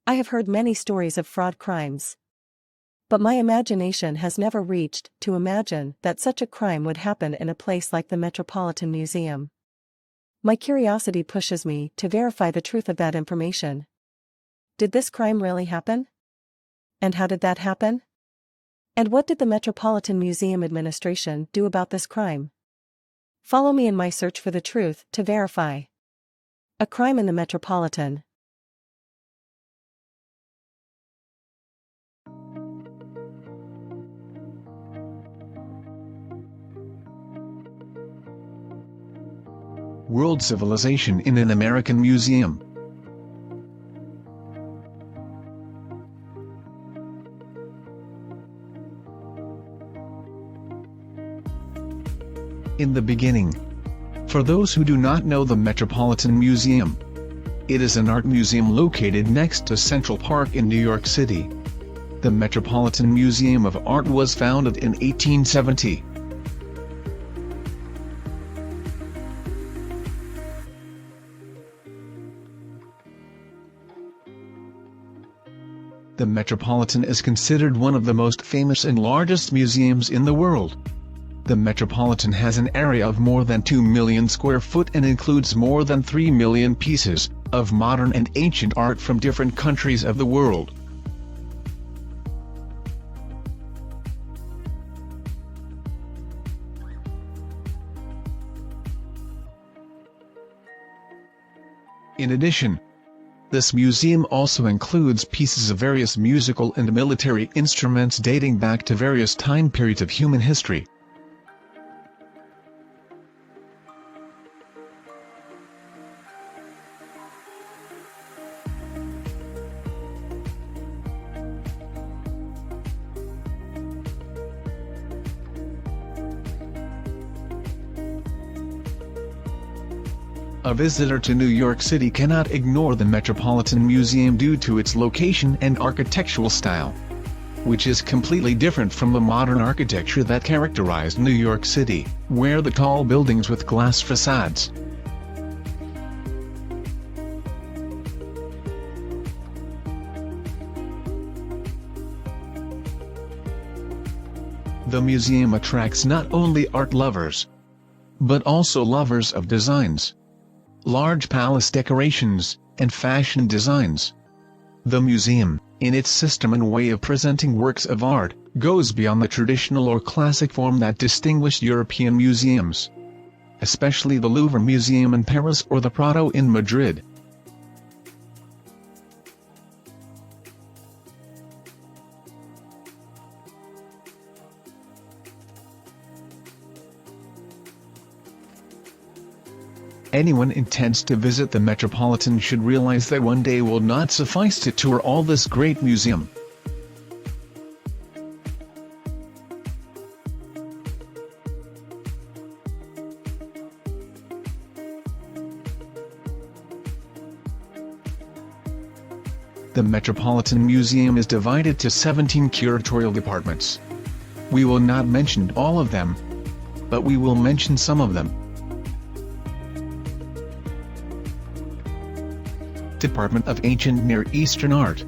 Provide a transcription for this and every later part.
I have heard many stories of fraud crimes. But my imagination has never reached to imagine that such a crime would happen in a place like the Metropolitan Museum. My curiosity pushes me to verify the truth of that information. Did this crime really happen? And how did that happen? And what did the Metropolitan Museum administration do about this crime? Follow me in my search for the truth to verify. A crime in the Metropolitan. World civilization in an American museum. In the beginning. For those who do not know the Metropolitan Museum, it is an art museum located next to Central Park in New York City. The Metropolitan Museum of Art was founded in 1870. The Metropolitan is considered one of the most famous and largest museums in the world. The Metropolitan has an area of more than 2 million square foot and includes more than 3 million pieces of modern and ancient art from different countries of the world. In addition, this museum also includes pieces of various musical and military instruments dating back to various time periods of human history. A visitor to New York City cannot ignore the Metropolitan Museum due to its location and architectural style, which is completely different from the modern architecture that characterized New York City, where the tall buildings with glass facades. The museum attracts not only art lovers, but also lovers of designs, large palace decorations, and fashion designs. The museum, in its system and way of presenting works of art, goes beyond the traditional or classic form that distinguished European museums, especially the Louvre Museum in Paris or the Prado in Madrid. Anyone intends to visit the Metropolitan should realize that one day will not suffice to tour all this great museum. The Metropolitan Museum is divided to 17 curatorial departments. We will not mention all of them, but we will mention some of them. Department of Ancient Near Eastern Art.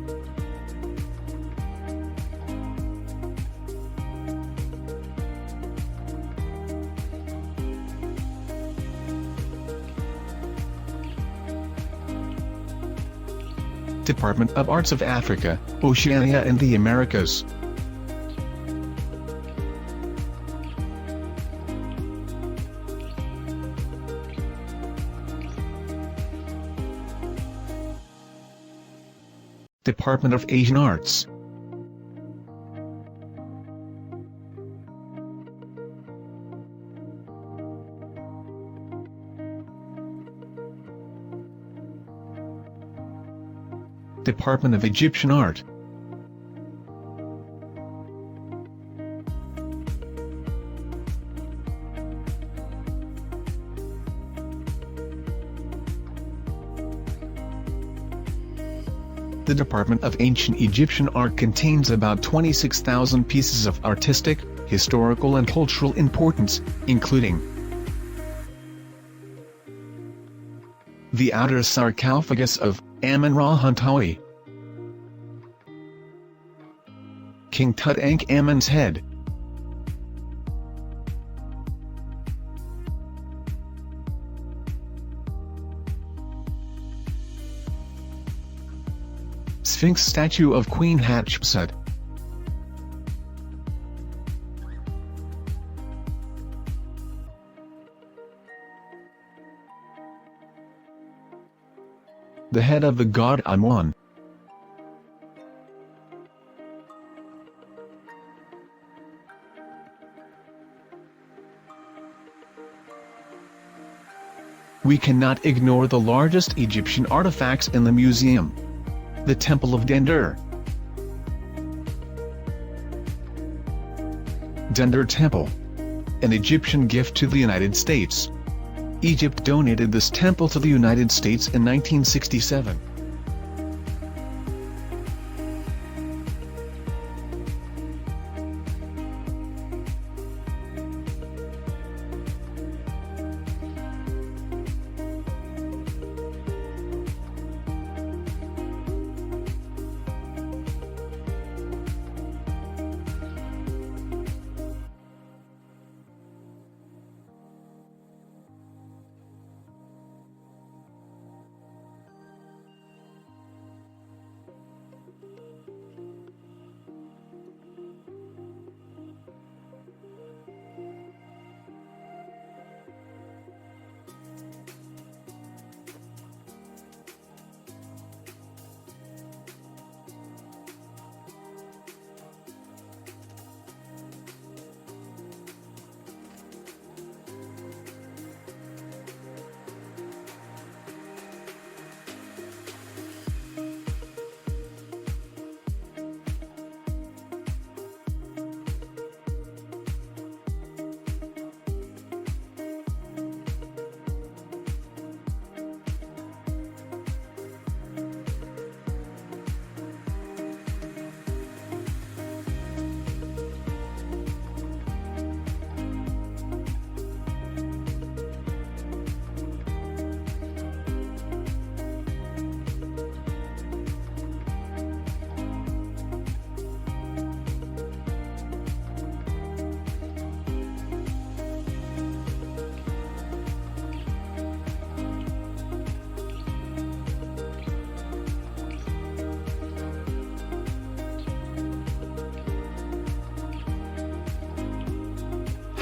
Department of Arts of Africa, Oceania and the Americas. Department of Asian Arts. Department of Egyptian Art. The Department of Ancient Egyptian Art contains about 26,000 pieces of artistic, historical and cultural importance, including the outer sarcophagus of Amun-Ra Huntawi, King Tutankhamun's head. Sphinx statue of Queen Hatshepsut. The head of the god Amun. We cannot ignore the largest Egyptian artifacts in the museum. The Temple of Dendur. Dendur Temple. An Egyptian gift to the United States. Egypt donated this temple to the United States in 1967.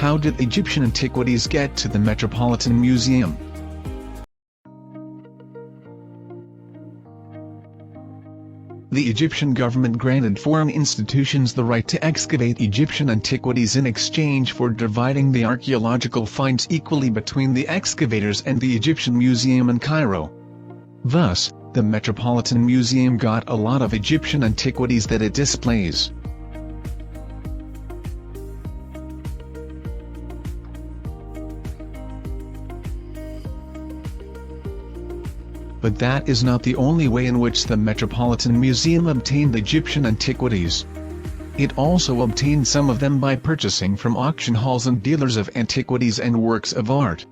How did Egyptian antiquities get to the Metropolitan Museum? The Egyptian government granted foreign institutions the right to excavate Egyptian antiquities in exchange for dividing the archaeological finds equally between the excavators and the Egyptian Museum in Cairo. Thus, the Metropolitan Museum got a lot of Egyptian antiquities that it displays. But that is not the only way in which the Metropolitan Museum obtained Egyptian antiquities. It also obtained some of them by purchasing from auction halls and dealers of antiquities and works of art.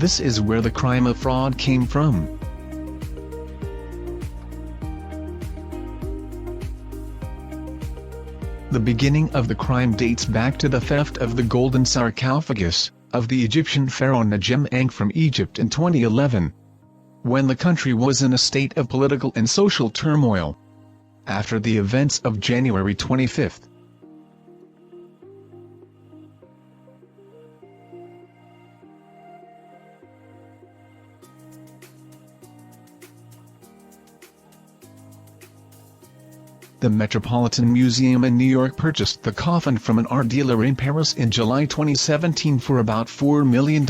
This is where the crime of fraud came from. The beginning of the crime dates back to the theft of the golden sarcophagus, of the Egyptian pharaoh Nejem from Egypt in 2011, when the country was in a state of political and social turmoil after the events of January 25. The Metropolitan Museum in New York purchased the coffin from an art dealer in Paris in July 2017 for about $4 million.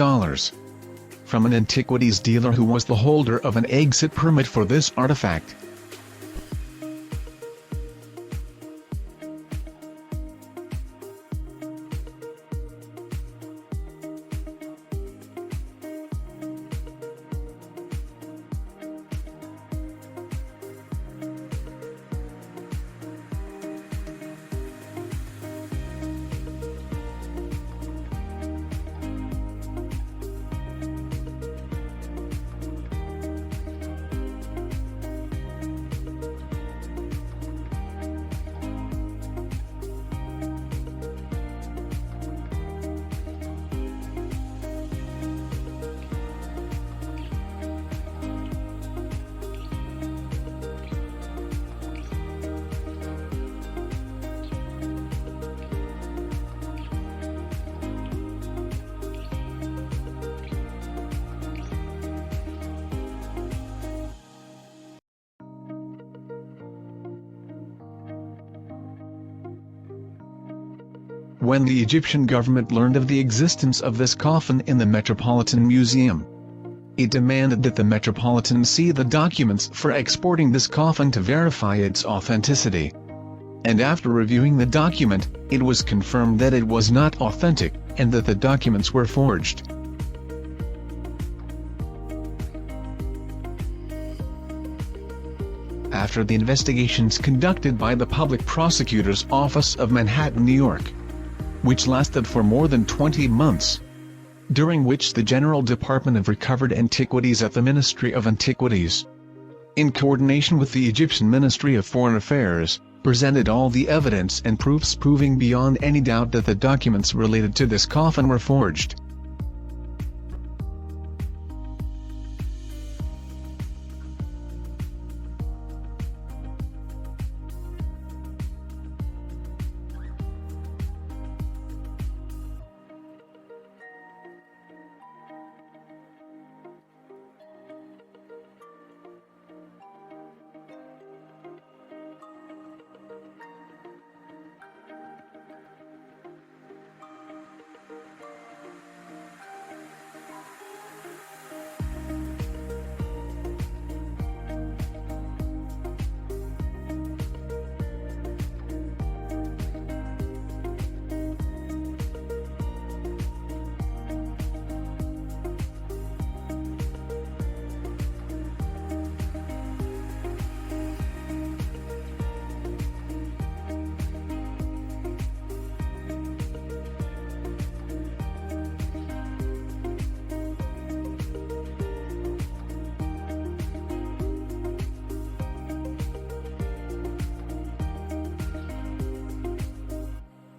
From an antiquities dealer who was the holder of an exit permit for this artifact. When the Egyptian government learned of the existence of this coffin in the Metropolitan Museum, it demanded that the Metropolitan see the documents for exporting this coffin to verify its authenticity. And after reviewing the document, it was confirmed that it was not authentic, and that the documents were forged. After the investigations conducted by the Public Prosecutor's Office of Manhattan, New York, which lasted for more than 20 months, during which the General Department of Recovered Antiquities at the Ministry of Antiquities, in coordination with the Egyptian Ministry of Foreign Affairs, presented all the evidence and proofs proving beyond any doubt that the documents related to this coffin were forged.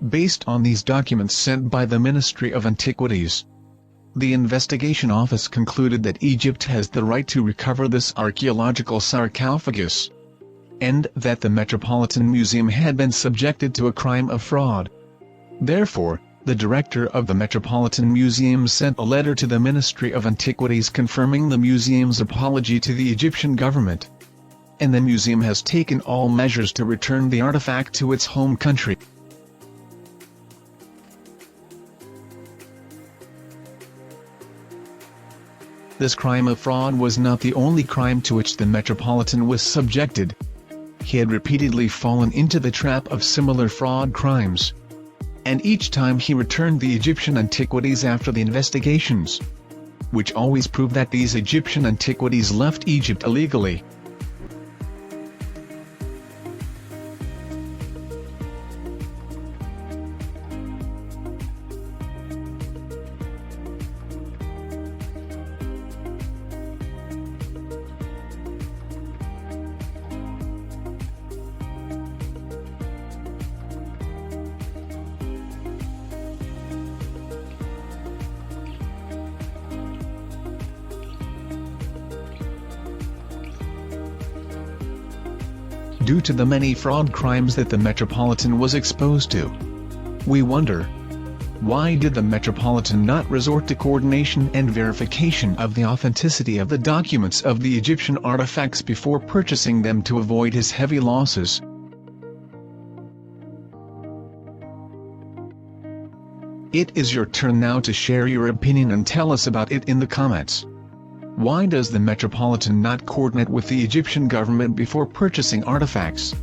Based on these documents sent by the Ministry of Antiquities, the investigation office concluded that Egypt has the right to recover this archaeological sarcophagus, and that the Metropolitan Museum had been subjected to a crime of fraud. Therefore, the director of the Metropolitan Museum sent a letter to the Ministry of Antiquities confirming the museum's apology to the Egyptian government, and the museum has taken all measures to return the artifact to its home country. This crime of fraud was not the only crime to which the Metropolitan was subjected. He had repeatedly fallen into the trap of similar fraud crimes, and each time he returned the Egyptian antiquities after the investigations, which always proved that these Egyptian antiquities left Egypt illegally. due to the many fraud crimes that the Metropolitan was exposed to. We wonder, why did the Metropolitan not resort to coordination and verification of the authenticity of the documents of the Egyptian artifacts before purchasing them to avoid his heavy losses? It is your turn now to share your opinion and tell us about it in the comments. Why does the Metropolitan not coordinate with the Egyptian government before purchasing artifacts?